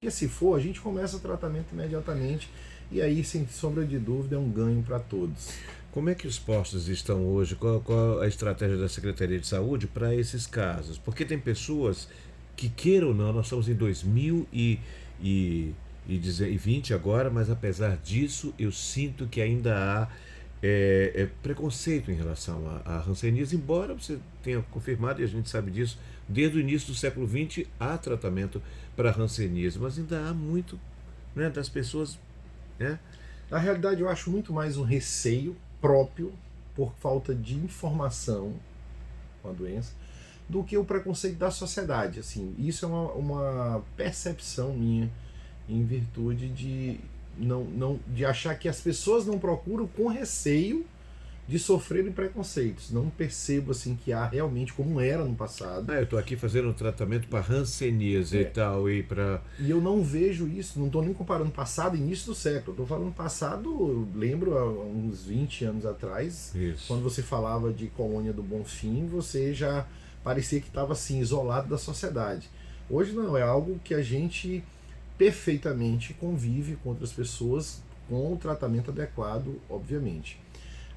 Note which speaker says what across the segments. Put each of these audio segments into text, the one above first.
Speaker 1: Porque se for, a gente começa o tratamento imediatamente e aí, sem sombra de dúvida, é um ganho para todos.
Speaker 2: Como é que os postos estão hoje? Qual a estratégia da Secretaria de Saúde para esses casos? Porque tem pessoas que, queiram ou não, nós estamos em 2020 agora, mas apesar disso, eu sinto que ainda há preconceito em relação a hanseníase, embora você tenha confirmado, e a gente sabe disso, desde o início do século XX há tratamento para hanseníase, mas ainda há muito, né, das pessoas, né?
Speaker 1: Na realidade, eu acho muito mais um receio próprio por falta de informação com a doença do que o preconceito da sociedade. Assim, isso é uma percepção minha em virtude de achar que as pessoas não procuram com receio de sofrerem preconceitos. Não percebo assim que há realmente como era no passado.
Speaker 2: Eu estou aqui fazendo um tratamento para hanseníase e tal, e para...
Speaker 1: E eu não vejo isso, não estou nem comparando passado e início do século. Estou falando passado, eu lembro, há uns 20 anos atrás,
Speaker 2: Isso.
Speaker 1: quando você falava de Colônia do Bonfim, você já parecia que estava assim, isolado da sociedade. Hoje não, é algo que a gente perfeitamente convive com outras pessoas com o tratamento adequado, obviamente.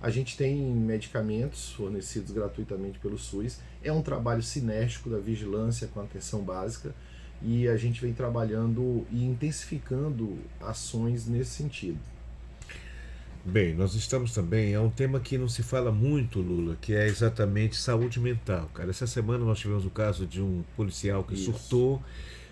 Speaker 1: A gente tem medicamentos fornecidos gratuitamente pelo SUS. É um trabalho sinérgico da vigilância com a atenção básica e a gente vem trabalhando e intensificando ações nesse sentido.
Speaker 2: Bem, nós estamos também, é um tema que não se fala muito, Lula, que é exatamente saúde mental, cara. Essa semana nós tivemos o caso de um policial que
Speaker 1: Isso.
Speaker 2: surtou.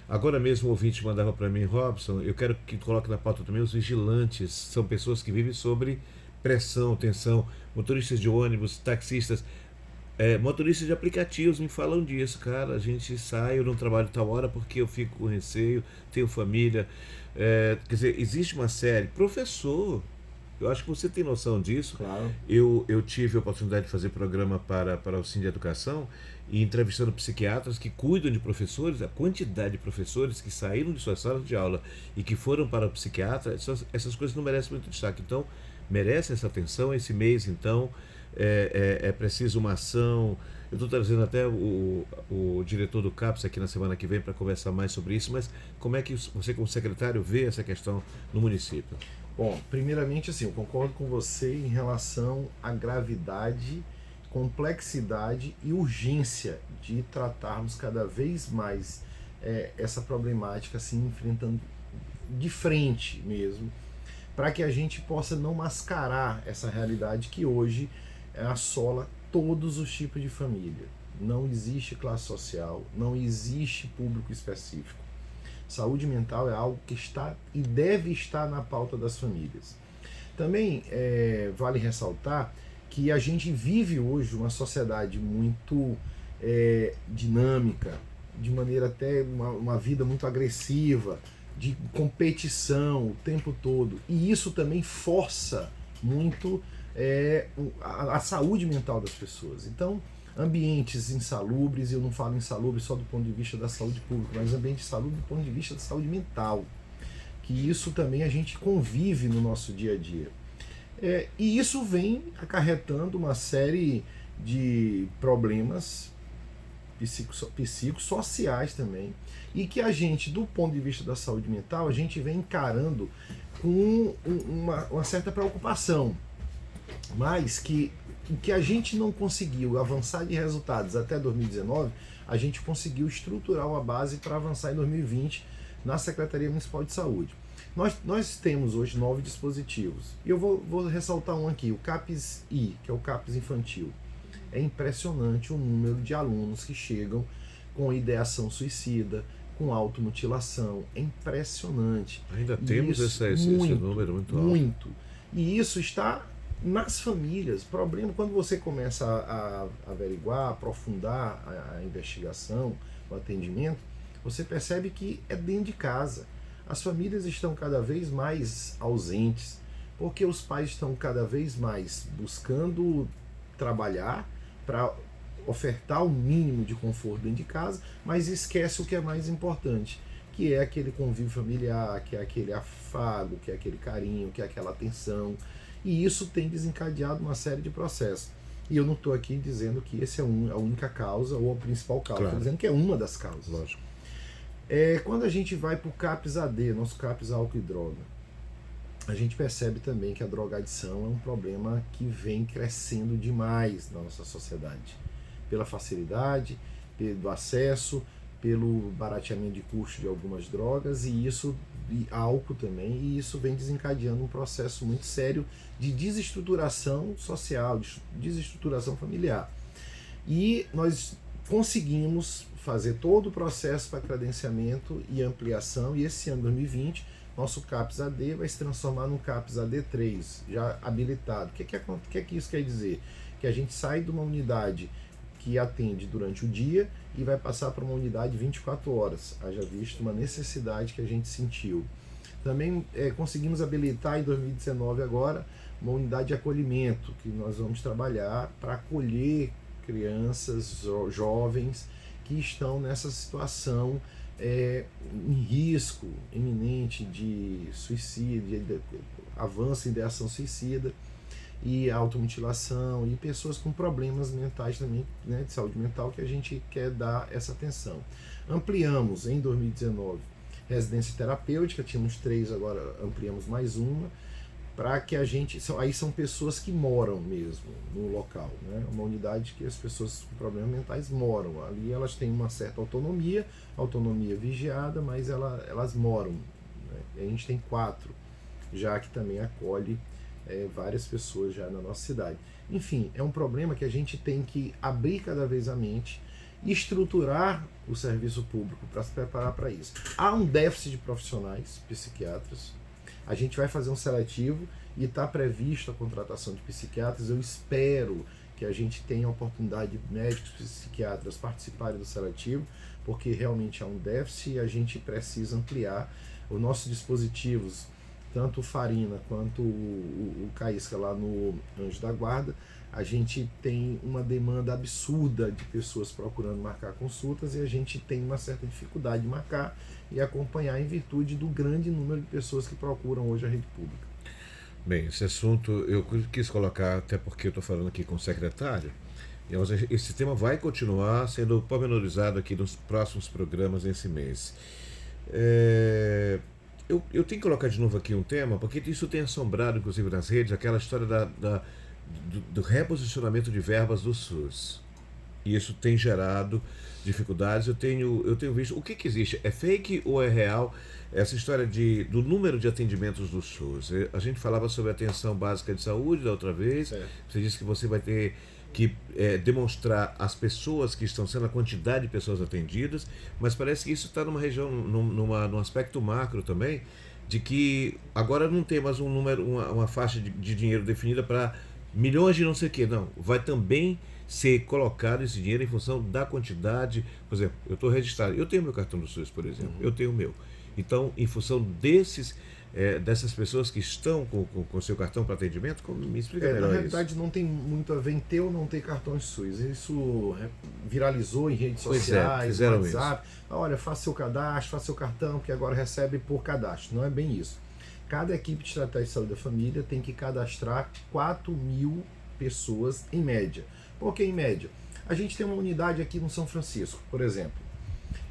Speaker 2: Agora mesmo o ouvinte mandava para mim: Robson, eu quero que coloque na pauta também os vigilantes. São pessoas que vivem sobre pressão, tensão, motoristas de ônibus, taxistas, motoristas de aplicativos me falam disso, cara. A gente sai, eu não trabalho tal hora porque eu fico com receio, tenho família. Quer dizer, existe uma série. Professor, eu acho que você tem noção disso.
Speaker 1: Claro.
Speaker 2: Eu tive a oportunidade de fazer programa para o Cine de Educação e entrevistando psiquiatras que cuidam de professores, a quantidade de professores que saíram de suas salas de aula e que foram para o psiquiatra, essas coisas não merecem muito destaque. Então, merece essa atenção. Esse mês, então, é preciso uma ação. Eu estou trazendo até o diretor do CAPS aqui na semana que vem para conversar mais sobre isso, mas como é que você, como secretário, vê essa questão no município?
Speaker 1: Bom, primeiramente assim, eu concordo com você em relação à gravidade, complexidade e urgência de tratarmos cada vez mais essa problemática, assim, enfrentando de frente mesmo, para que a gente possa não mascarar essa realidade que hoje assola todos os tipos de família. Não existe classe social, não existe público específico. Saúde mental é algo que está e deve estar na pauta das famílias. Também vale ressaltar que a gente vive hoje uma sociedade muito dinâmica, de maneira até uma vida muito agressiva, de competição o tempo todo. E isso também força muito a saúde mental das pessoas. Então, ambientes insalubres, eu não falo insalubre só do ponto de vista da saúde pública, mas ambiente insalubre do ponto de vista da saúde mental, que isso também a gente convive no nosso dia a dia. E isso vem acarretando uma série de problemas psicossociais também, e que a gente, do ponto de vista da saúde mental, a gente vem encarando com uma certa preocupação, mas que o que a gente não conseguiu avançar de resultados até 2019, a gente conseguiu estruturar uma base para avançar em 2020 na Secretaria Municipal de Saúde. Nós temos hoje 9 dispositivos. E eu vou ressaltar um aqui, o CAPS-I, que é o CAPS infantil. É impressionante o número de alunos que chegam com ideação suicida, com automutilação. É impressionante.
Speaker 2: Ainda temos esse número muito alto.
Speaker 1: Muito. E isso está nas famílias. Problema quando você começa a averiguar, a aprofundar a investigação, o atendimento, você percebe que é dentro de casa. As famílias estão cada vez mais ausentes, porque os pais estão cada vez mais buscando trabalhar para ofertar o mínimo de conforto dentro de casa, mas esquece o que é mais importante, que é aquele convívio familiar, que é aquele afago, que é aquele carinho, que é aquela atenção. E isso tem desencadeado uma série de processos. E eu não estou aqui dizendo que esse é a única causa ou a principal causa. Estou dizendo que é uma das causas.
Speaker 2: Lógico.
Speaker 1: Quando a gente vai para o CAPS-AD, nosso CAPS álcool e droga, a gente percebe também que a drogadição é um problema que vem crescendo demais na nossa sociedade, pela facilidade, pelo acesso, pelo barateamento de custo de algumas drogas e álcool também, e isso vem desencadeando um processo muito sério de desestruturação social, de desestruturação familiar. E nós conseguimos fazer todo o processo para credenciamento e ampliação, e esse ano 2020 nosso CAPS-AD vai se transformar num CAPS-AD3, já habilitado. O que isso quer dizer? Que a gente sai de uma unidade que atende durante o dia e vai passar para uma unidade 24 horas, haja visto uma necessidade que a gente sentiu. Também conseguimos habilitar em 2019 agora uma unidade de acolhimento, que nós vamos trabalhar para acolher crianças, jovens que estão nessa situação em risco iminente de suicídio, de avanço em ideação suicida e automutilação, e pessoas com problemas mentais também, né, de saúde mental, que a gente quer dar essa atenção. Ampliamos em 2019 residência terapêutica, tínhamos 3, agora ampliamos mais uma, para que a gente... Aí são pessoas que moram mesmo no local, né? Uma unidade que as pessoas com problemas mentais moram. Ali elas têm uma certa autonomia vigiada, mas elas moram. Né? A gente tem 4, já que também acolhe várias pessoas já na nossa cidade. Enfim, é um problema que a gente tem que abrir cada vez a mente, estruturar o serviço público para se preparar para isso. Há um déficit de profissionais, psiquiatras. A gente vai fazer um seletivo e está previsto a contratação de psiquiatras. Eu espero que a gente tenha a oportunidade de médicos e psiquiatras participarem do seletivo, porque realmente há um déficit e a gente precisa ampliar os nossos dispositivos, tanto o Farina quanto o Caísca lá no Anjo da Guarda. A gente tem uma demanda absurda de pessoas procurando marcar consultas e a gente tem uma certa dificuldade de marcar e acompanhar em virtude do grande número de pessoas que procuram hoje a rede pública.
Speaker 2: Bem, esse assunto eu quis colocar, até porque eu estou falando aqui com o secretário, esse tema vai continuar sendo pormenorizado aqui nos próximos programas nesse mês. Eu tenho que colocar de novo aqui um tema, porque isso tem assombrado, inclusive nas redes, aquela história do reposicionamento de verbas do SUS. E isso tem gerado dificuldades. Eu tenho visto. O que existe? É fake ou é real essa história do número de atendimentos do SUS? A gente falava sobre a atenção básica de saúde da outra vez. Você disse que você vai ter que demonstrar as pessoas que estão sendo, a quantidade de pessoas atendidas, mas parece que isso está numa região, num aspecto macro também, de que agora não tem mais um número, uma faixa de dinheiro definida para milhões de não sei o que, não. Vai também ser colocado esse dinheiro em função da quantidade. Por exemplo, eu estou registrado, eu tenho meu cartão do SUS, por exemplo, eu tenho o meu. Então, em função dessas pessoas que estão com seu cartão para atendimento, como me explica melhor isso?
Speaker 1: Na realidade, não tem muito a ver em ter ou não ter cartões SUS. Isso viralizou em redes sociais, no WhatsApp. Olha, faça seu cadastro, faça seu cartão, que agora recebe por cadastro. Não é bem isso. Cada equipe de estratégia de saúde da família tem que cadastrar 4.000 pessoas em média. Por que em média? A gente tem uma unidade aqui no São Francisco, por exemplo.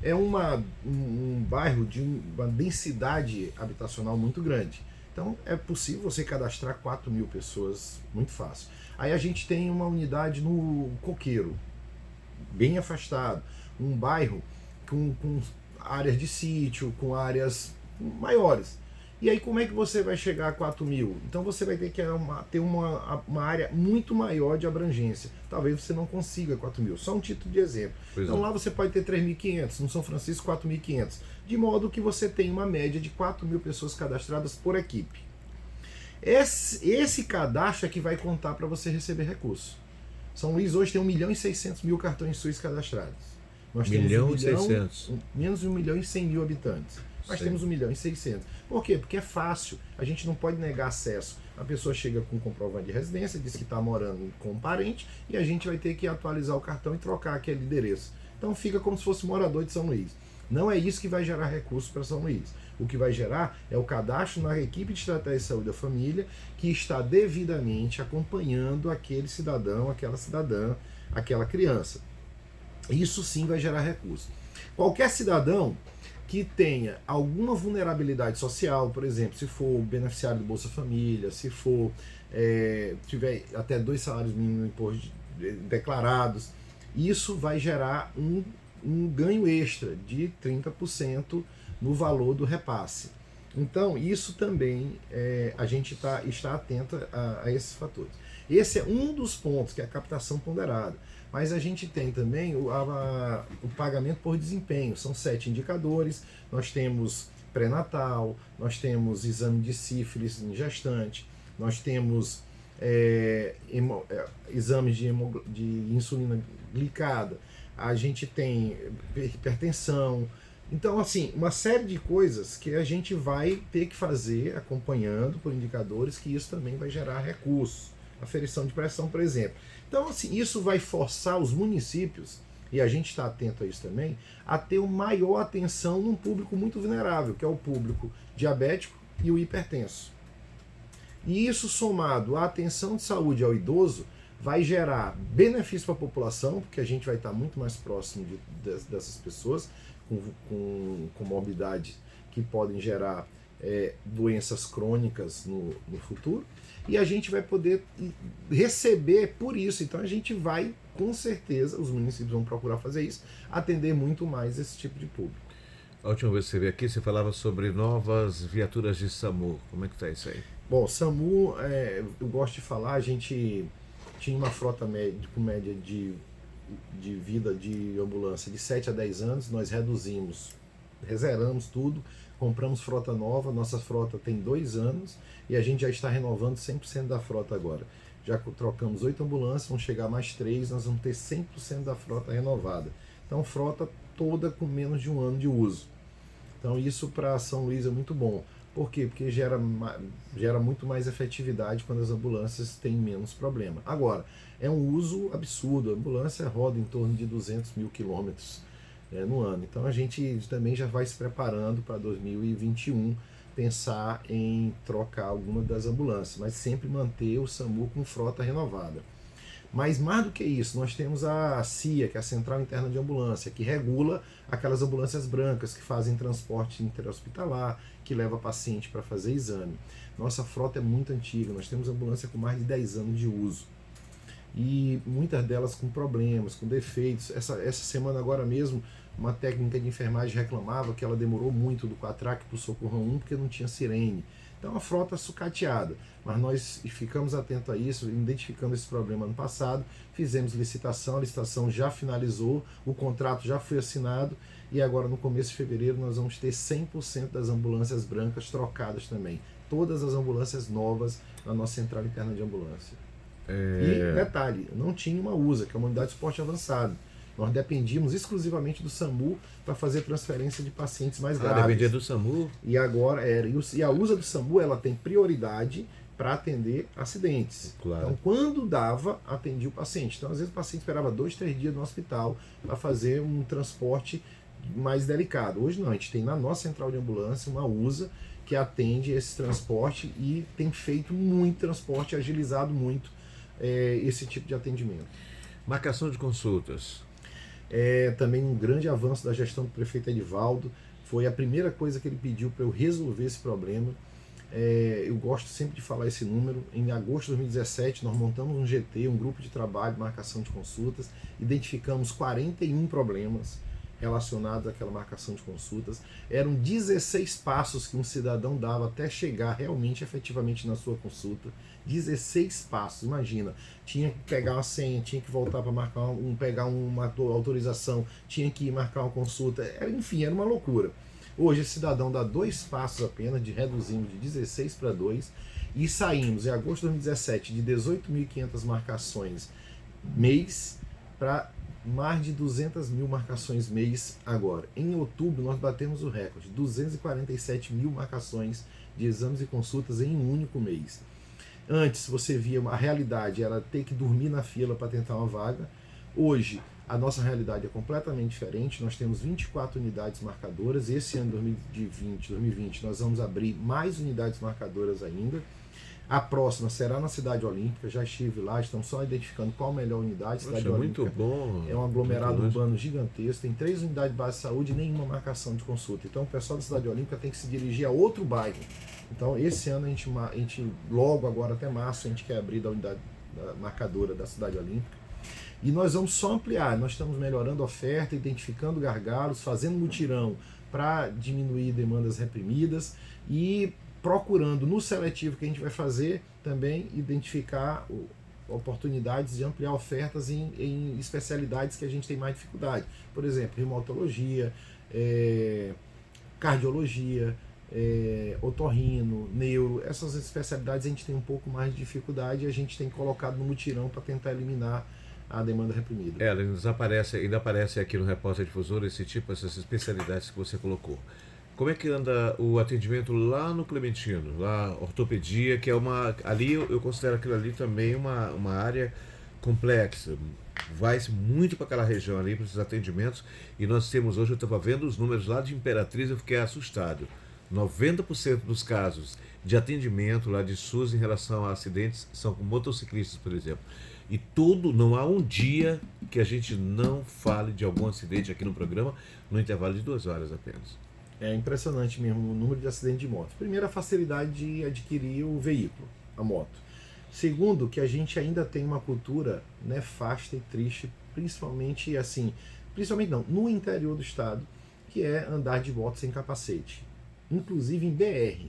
Speaker 1: É um bairro de uma densidade habitacional muito grande. Então é possível você cadastrar 4.000 pessoas muito fácil. Aí a gente tem uma unidade no Coqueiro, bem afastado. Um bairro com áreas de sítio, com áreas maiores. E aí como é que você vai chegar a 4.000? Então você vai ter que ter uma área muito maior de abrangência. Talvez você não consiga 4.000. Só um título de exemplo. Então lá você pode ter 3.500, no São Francisco 4.500. De modo que você tem uma média de 4.000 pessoas cadastradas por equipe. Esse cadastro é que vai contar para você receber recurso. São Luís hoje tem 1.600.000 cartões SUS cadastrados. Nós temos menos de 1.100.000 habitantes. Nós temos 1.600.000. Por quê? Porque é fácil. A gente não pode negar acesso. A pessoa chega com um comprovante de residência, diz que está morando com um parente, e a gente vai ter que atualizar o cartão e trocar aquele endereço. Então fica como se fosse morador de São Luís. Não é isso que vai gerar recursos para São Luís. O que vai gerar é o cadastro na equipe de estratégia de saúde da família, que está devidamente acompanhando aquele cidadão, aquela cidadã, aquela criança. Isso sim vai gerar recursos. Qualquer cidadão que tenha alguma vulnerabilidade social, por exemplo, se for beneficiário do Bolsa Família, se for tiver até 2 salários mínimos declarados, isso vai gerar um ganho extra de 30% no valor do repasse. Então, isso também a gente está atento a esses fatores. Esse é um dos pontos, que é a captação ponderada. Mas a gente tem também o pagamento por desempenho. São 7 indicadores. Nós temos pré-natal, nós temos exame de sífilis em gestante, nós temos exames de insulina glicada, a gente tem hipertensão. Então, assim, uma série de coisas que a gente vai ter que fazer acompanhando por indicadores, que isso também vai gerar recursos. Aferição de pressão, por exemplo. Então, assim, isso vai forçar os municípios, e a gente está atento a isso também, a ter uma maior atenção num público muito vulnerável, que é o público diabético e o hipertenso. E isso, somado à atenção de saúde ao idoso, vai gerar benefício para a população, porque a gente vai estar muito mais próximo dessas pessoas com morbidade que podem gerar doenças crônicas no futuro, e a gente vai poder receber por isso. Então a gente vai, com certeza, os municípios vão procurar fazer isso, atender muito mais esse tipo de público.
Speaker 2: A última vez que você veio aqui, você falava sobre novas viaturas de SAMU. Como é que está isso aí?
Speaker 1: Bom, SAMU, eu gosto de falar, a gente tinha uma frota com média de vida de ambulância de 7 a 10 anos, nós rezeramos tudo, compramos frota nova, nossa frota tem 2 anos e a gente já está renovando 100% da frota agora. Já trocamos 8 ambulâncias, vão chegar mais 3, nós vamos ter 100% da frota renovada. Então, frota toda com menos de 1 ano de uso. Então, isso para São Luís é muito bom. Por quê? Porque gera muito mais efetividade quando as ambulâncias têm menos problema. Agora, é um uso absurdo. A ambulância roda em torno de 200 mil quilômetros no ano. Então, a gente também já vai se preparando para 2021 pensar em trocar alguma das ambulâncias, mas sempre manter o SAMU com frota renovada. Mas mais do que isso, nós temos a CIA, que é a Central Interna de Ambulância, que regula aquelas ambulâncias brancas que fazem transporte interhospitalar, que leva paciente para fazer exame. Nossa frota é muito antiga, nós temos ambulância com mais de 10 anos de uso. E muitas delas com problemas, com defeitos. Essa semana agora mesmo, uma técnica de enfermagem reclamava que ela demorou muito do Quatrac para o Socorrão 1 porque não tinha sirene. Então a frota sucateada, mas nós ficamos atentos a isso, identificando esse problema ano passado, fizemos licitação, a licitação já finalizou, o contrato já foi assinado e agora no começo de fevereiro nós vamos ter 100% das ambulâncias brancas trocadas também. Todas as ambulâncias novas na nossa Central Interna de Ambulância. E detalhe, não tinha uma USA, que é uma unidade de suporte avançado. Nós dependíamos exclusivamente do SAMU para fazer transferência de pacientes mais graves.
Speaker 2: Dependia do SAMU?
Speaker 1: E agora e a USA do SAMU ela tem prioridade para atender acidentes.
Speaker 2: Claro.
Speaker 1: Então, quando dava, atendia o paciente. Então, às vezes o paciente esperava 2, 3 dias no hospital para fazer um transporte mais delicado. Hoje não, a gente tem na nossa central de ambulância uma USA que atende esse transporte e tem feito muito transporte, agilizado muito esse tipo de atendimento.
Speaker 2: Marcação de consultas.
Speaker 1: Também um grande avanço da gestão do prefeito Edivaldo. Foi a primeira coisa que ele pediu para eu resolver esse problema. Eu gosto sempre de falar esse número. Em agosto de 2017, nós montamos um GT, um grupo de trabalho de marcação de consultas, identificamos 41 problemas relacionados àquela marcação de consultas. Eram 16 passos que um cidadão dava até chegar realmente, efetivamente na sua consulta. 16 passos, imagina. Tinha que pegar uma senha, tinha que voltar para marcar pegar uma autorização, tinha que ir marcar uma consulta. Enfim, era uma loucura. Hoje, esse cidadão dá 2 passos apenas, reduzimos de 16 para 2, e saímos em agosto de 2017 de 18.500 marcações mês para mais de 200 mil marcações mês agora. Em outubro, nós batemos o recorde, 247 mil marcações de exames e consultas em um único mês. Antes, você via a realidade, era ter que dormir na fila para tentar uma vaga. Hoje, a nossa realidade é completamente diferente. Nós temos 24 unidades marcadoras. Esse ano, 2020, nós vamos abrir mais unidades marcadoras ainda. A próxima será na Cidade Olímpica, já estive lá, estamos só identificando qual a melhor unidade. Cidade
Speaker 2: Poxa,
Speaker 1: Olímpica
Speaker 2: muito bom.
Speaker 1: é um aglomerado urbano gigantesco, tem 3 unidades de base de saúde e nenhuma marcação de consulta. Então o pessoal da Cidade Olímpica tem que se dirigir a outro bairro. Então esse ano a gente logo agora até março, a gente quer abrir da unidade da marcadora da Cidade Olímpica. E nós vamos só ampliar, nós estamos melhorando a oferta, identificando gargalos, fazendo mutirão para diminuir demandas reprimidas e procurando no seletivo que a gente vai fazer também identificar oportunidades de ampliar ofertas em especialidades que a gente tem mais dificuldade. Por exemplo, reumatologia, cardiologia, otorrino, neuro, essas especialidades a gente tem um pouco mais de dificuldade e a gente tem colocado no mutirão para tentar eliminar a demanda reprimida.
Speaker 2: Ainda aparece aqui no Repórter Difusor essas especialidades que você colocou. Como é que anda o atendimento lá no Clementino, lá ortopedia, que é ali eu considero aquilo ali também uma área complexa, vai-se muito para aquela região ali, para esses atendimentos, e nós temos hoje, eu estava vendo os números lá de Imperatriz, eu fiquei assustado, 90% dos casos de atendimento lá de SUS em relação a acidentes são com motociclistas, por exemplo. E não há um dia que a gente não fale de algum acidente aqui no programa, no intervalo de 2 horas apenas.
Speaker 1: É impressionante mesmo o número de acidentes de moto. Primeiro, a facilidade de adquirir o veículo, a moto. Segundo, que a gente ainda tem uma cultura nefasta e triste, principalmente não, no interior do estado, que é andar de moto sem capacete. Inclusive em BR.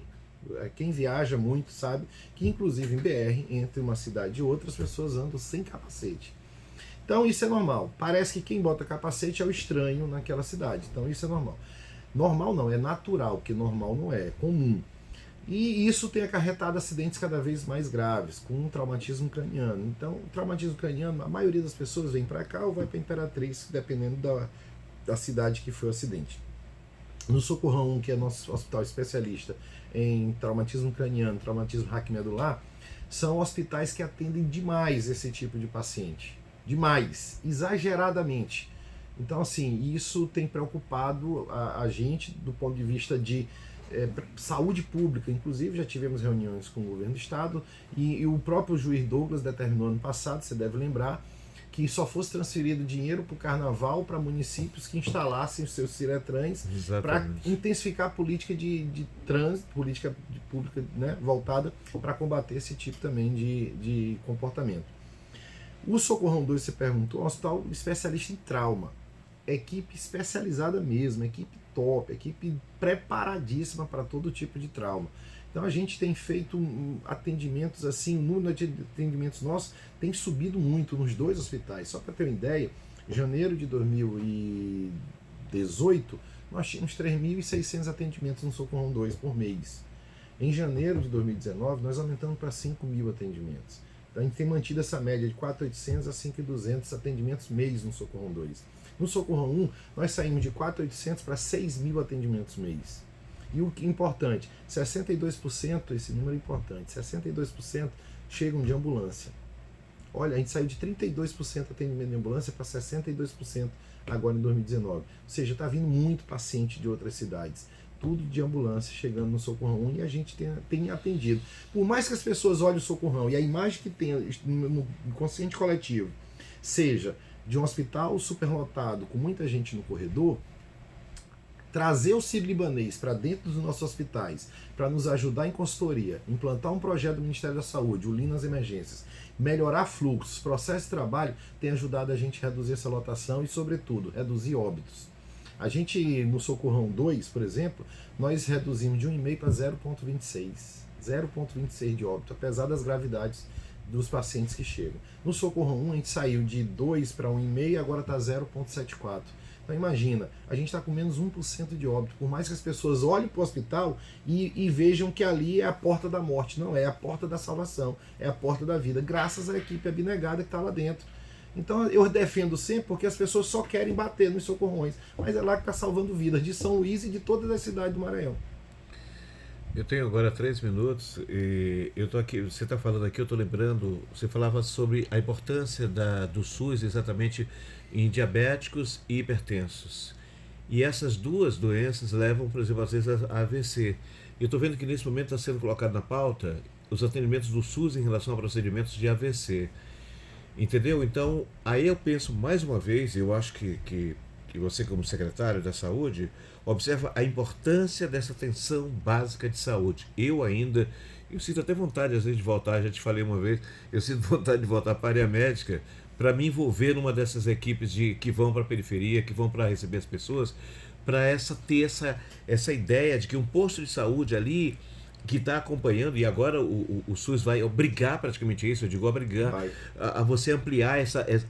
Speaker 1: Quem viaja muito sabe que inclusive em BR, entre uma cidade e outra, as pessoas andam sem capacete. Então isso é normal. Parece que quem bota capacete é o estranho naquela cidade. Então isso é normal. Normal não, é natural, porque normal não é comum. E isso tem acarretado acidentes cada vez mais graves, com um traumatismo craniano. Então, o traumatismo craniano, a maioria das pessoas vem para cá ou vai para Imperatriz, dependendo da cidade que foi o acidente. No Socorrão 1, que é nosso hospital especialista em traumatismo craniano, traumatismo raquimedular, são hospitais que atendem demais esse tipo de paciente. Demais, exageradamente. Então, assim, isso tem preocupado a gente do ponto de vista de saúde pública. Inclusive, já tivemos reuniões com o governo do estado e o próprio juiz Douglas determinou ano passado, você deve lembrar, que só fosse transferido dinheiro para o carnaval para municípios que instalassem os seus ciretrãs para intensificar a política de trânsito, política pública, né, voltada para combater esse tipo também de comportamento. O Socorrão 2, você perguntou, é um hospital especialista em trauma. Equipe especializada mesmo, equipe top, equipe preparadíssima para todo tipo de trauma. Então a gente tem feito atendimentos assim, o número de atendimentos nossos tem subido muito nos 2 hospitais. Só para ter uma ideia, em janeiro de 2018, nós tínhamos 3.600 atendimentos no Socorrão 2 por mês. Em janeiro de 2019, nós aumentamos para 5.000 atendimentos. Então a gente tem mantido essa média de 4.800 a 5.200 atendimentos mês no Socorrão 2. No Socorrão 1, nós saímos de 4.800 para 6.000 atendimentos mês. E o que é importante, 62%, esse número é importante, 62% chegam de ambulância. Olha, a gente saiu de 32% atendimento de ambulância para 62% agora em 2019. Ou seja, está vindo muito paciente de outras cidades. Tudo de ambulância chegando no Socorrão 1 e a gente tem atendido. Por mais que as pessoas olhem o Socorrão e a imagem que tem no consciente coletivo seja de um hospital superlotado, com muita gente no corredor, trazer o sírio-libanês para dentro dos nossos hospitais, para nos ajudar em consultoria, implantar um projeto do Ministério da Saúde, o Lean nas emergências, melhorar fluxos, processos de trabalho, tem ajudado a gente a reduzir essa lotação e, sobretudo, reduzir óbitos. A gente, no Socorrão 2, por exemplo, nós reduzimos de 1,5 para 0,26. 0,26 de óbito, apesar das gravidades dos pacientes que chegam. No Socorrão 1, a gente saiu de 2 para 1,5 e agora está 0,74. Então imagina, a gente está com menos 1% de óbito, por mais que as pessoas olhem para o hospital e vejam que ali é a porta da morte. Não, é a porta da salvação, é a porta da vida, graças à equipe abnegada que está lá dentro. Então eu defendo sempre porque as pessoas só querem bater nos socorrões, mas é lá que está salvando vidas, de São Luís e de todas as cidades do Maranhão.
Speaker 2: Eu tenho agora 3 minutos e eu tô aqui, você está falando aqui, eu estou lembrando, você falava sobre a importância do SUS exatamente em diabéticos e hipertensos. E essas duas doenças levam, por exemplo, às vezes a AVC. Eu estou vendo que nesse momento está sendo colocado na pauta os atendimentos do SUS em relação a procedimentos de AVC. Entendeu? Então, aí eu penso mais uma vez, eu acho que você, como secretário da Saúde, observa a importância dessa atenção básica de saúde. Eu sinto até vontade, às vezes, de voltar, já te falei uma vez, eu sinto vontade de voltar para a área médica para me envolver numa dessas equipes que vão para a periferia, que vão para receber as pessoas, para ter essa ideia de que um posto de saúde ali que está acompanhando, e agora o SUS vai obrigar praticamente isso, eu digo obrigar, a você ampliar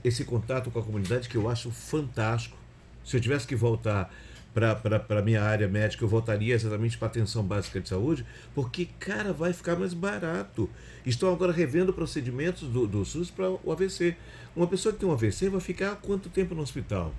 Speaker 2: esse contato com a comunidade, que eu acho fantástico. Se eu tivesse que voltar para a minha área médica, eu voltaria exatamente para a atenção básica de saúde, porque, cara, vai ficar mais barato. Estão agora revendo procedimentos do SUS para o AVC. Uma pessoa que tem um AVC vai ficar quanto tempo no hospital?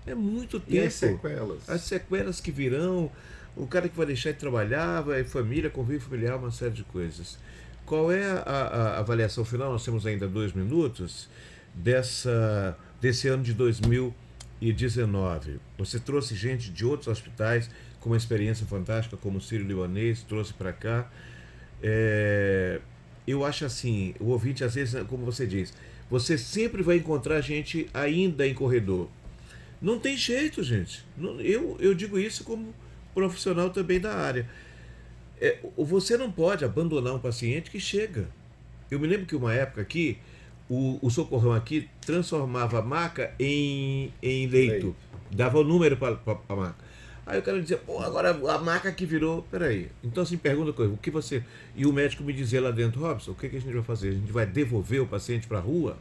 Speaker 2: É muito tempo.
Speaker 1: E as sequelas?
Speaker 2: As sequelas que virão, o cara que vai deixar de trabalhar, vai família, convívio familiar, uma série de coisas. Qual é a avaliação final? Nós temos ainda 2 minutos desse ano de 2019. Você trouxe gente de outros hospitais com uma experiência fantástica, como o Sírio-Libanês, trouxe para cá. Eu acho assim, o ouvinte, às vezes, como você diz, você sempre vai encontrar gente ainda em corredor. Não tem jeito, gente. Eu digo isso como profissional também da área. Você não pode abandonar um paciente que chega. Eu me lembro que uma época aqui, o socorrão aqui transformava a maca em leito. Dava o número para a maca. Aí o cara dizia, pô, agora a maca que virou. Peraí. Então, assim, pergunta coisa, o que você. E o médico me dizia lá dentro, Robson, o que a gente vai fazer? A gente vai devolver o paciente para a rua?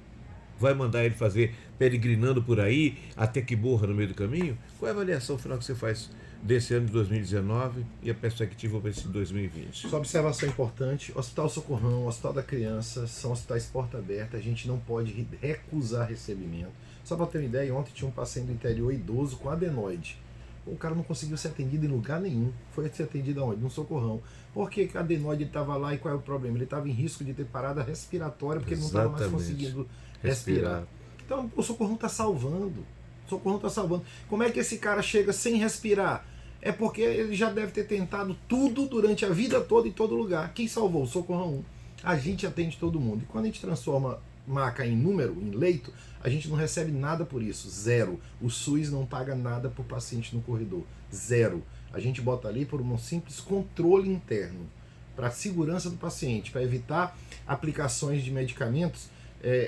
Speaker 2: Vai mandar ele fazer peregrinando por aí até que morra no meio do caminho? Qual é a avaliação final que você faz desse ano de 2019 e a perspectiva para esse 2020?
Speaker 1: Só observação importante: Hospital Socorrão, Hospital da Criança são hospitais porta aberta, a gente não pode recusar recebimento. Só para ter uma ideia, ontem tinha um paciente do interior idoso com adenoide. O cara não conseguiu ser atendido em lugar nenhum. Foi ser atendido aonde? No Socorrão. Por que a adenoide estava lá e qual é o problema? Ele estava em risco de ter parada respiratória porque ele não estava mais conseguindo respirar. Então o Socorrão está salvando. O Socorrão está salvando. Como é que esse cara chega sem respirar? É porque ele já deve ter tentado tudo durante a vida toda em todo lugar. Quem salvou? O Socorrão 1. A gente atende todo mundo. E quando a gente transforma maca em número, em leito, a gente não recebe nada por isso. Zero. O SUS não paga nada por paciente no corredor. Zero. A gente bota ali por um simples controle interno, para a segurança do paciente, para evitar aplicações de medicamentos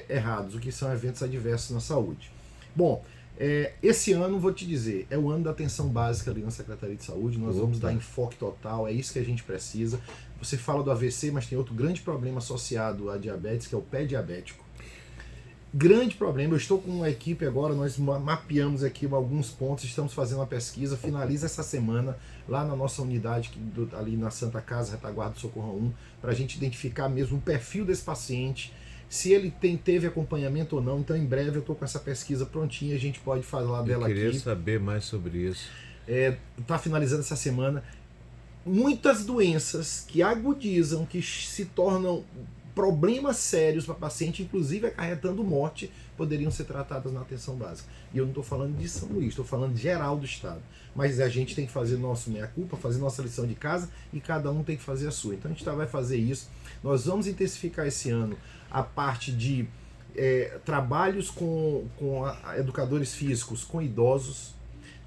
Speaker 1: errados, o que são eventos adversos na saúde. Bom, esse ano, vou te dizer, é o ano da atenção básica ali na Secretaria de Saúde. Nós vamos dar enfoque total, é isso que a gente precisa. Você fala do AVC, mas tem outro grande problema associado à diabetes, que é o pé diabético. Grande problema. Eu estou com uma equipe agora, nós mapeamos aqui alguns pontos, estamos fazendo uma pesquisa, finaliza essa semana lá na nossa unidade, ali na Santa Casa, Retaguarda do Socorrão 1, para a gente identificar mesmo o perfil desse paciente, se ele teve acompanhamento ou não. Então, em breve, eu estou com essa pesquisa prontinha, a gente pode falar dela aqui.
Speaker 2: Eu queria saber mais sobre isso.
Speaker 1: Está finalizando essa semana. Muitas doenças que agudizam, que se tornam problemas sérios para paciente, inclusive acarretando morte, poderiam ser tratadas na atenção básica. E eu não estou falando de São Luís, estou falando geral do estado. Mas a gente tem que fazer nosso meia-culpa, fazer nossa lição de casa, e cada um tem que fazer a sua. Então a gente vai fazer isso. Nós vamos intensificar esse ano a parte de trabalhos com educadores físicos, com idosos,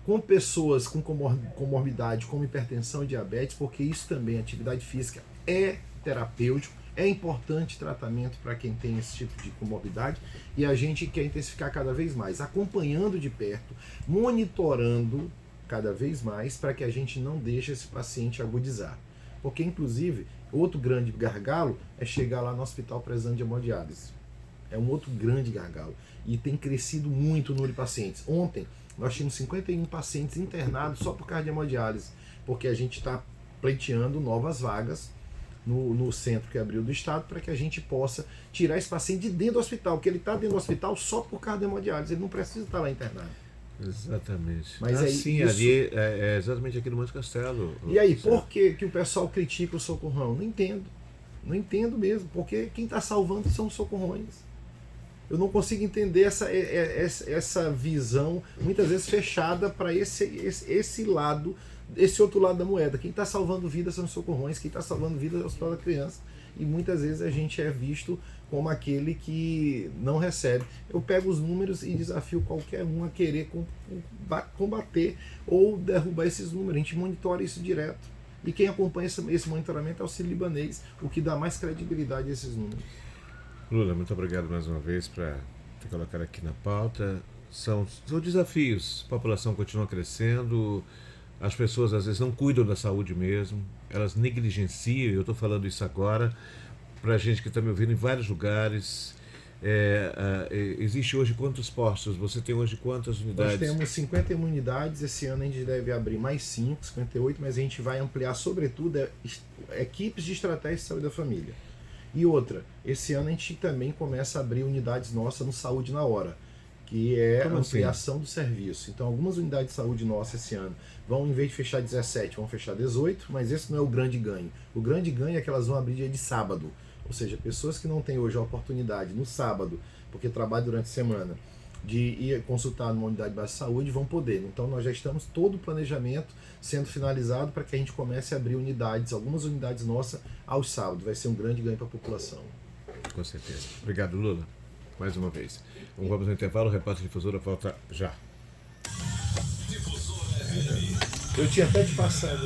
Speaker 1: com pessoas com comorbidade, como hipertensão e diabetes, porque isso também, atividade física, é terapêutico. É importante tratamento para quem tem esse tipo de comorbidade, e a gente quer intensificar cada vez mais, acompanhando de perto, monitorando cada vez mais, para que a gente não deixe esse paciente agudizar. Porque, inclusive, outro grande gargalo é chegar lá no hospital precisando de hemodiálise. É um outro grande gargalo. E tem crescido muito o número de pacientes. Ontem, nós tínhamos 51 pacientes internados só por causa de hemodiálise, porque a gente está pleiteando novas vagas no centro que abriu do estado, para que a gente possa tirar esse paciente de dentro do hospital, porque ele está dentro do hospital só por causa da hemodiálise, ele não precisa estar lá internado.
Speaker 2: Exatamente.
Speaker 1: Mas
Speaker 2: sim,
Speaker 1: isso...
Speaker 2: ali é exatamente aqui no Monte Castelo.
Speaker 1: E aí, por que o pessoal critica o Socorrão? Não entendo. Não entendo mesmo, porque quem está salvando são os socorrões. Eu não consigo entender essa visão, muitas vezes fechada, para esse lado esse outro lado da moeda. Quem está salvando vidas são os socorrões, quem está salvando vidas é o Hospital da Criança. E muitas vezes a gente é visto como aquele que não recebe. Eu pego os números e desafio qualquer um a querer combater ou derrubar esses números. A gente monitora isso direto. E quem acompanha esse monitoramento é o Auxílio Libanês, o que dá mais credibilidade a esses números.
Speaker 2: Lula, muito obrigado mais uma vez por colocar aqui na pauta. São desafios. A população continua crescendo, as pessoas às vezes não cuidam da saúde mesmo, elas negligenciam. Eu estou falando isso agora para a gente que está me ouvindo em vários lugares. Existe hoje quantos postos? Você tem hoje quantas unidades?
Speaker 1: Nós temos 51 unidades, esse ano a gente deve abrir mais 58, mas a gente vai ampliar sobretudo equipes de estratégia de saúde da família. E outra, esse ano a gente também começa a abrir unidades nossas no Saúde na Hora, que é a ampliação do serviço. Então algumas unidades de saúde nossas esse ano vão, em vez de fechar 17, vão fechar 18, mas esse não é o grande ganho. O grande ganho é que elas vão abrir dia de sábado. Ou seja, pessoas que não têm hoje a oportunidade no sábado, porque trabalham durante a semana, de ir consultar numa unidade básica de saúde, vão poder. Então nós já estamos todo o planejamento sendo finalizado para que a gente comece a abrir unidades, algumas unidades nossas, aos sábados. Vai ser um grande ganho para a população.
Speaker 2: Com certeza. Obrigado, Lula, mais uma vez. Vamos ao intervalo, o repórter Difusora volta já.
Speaker 1: Eu tinha até te passado.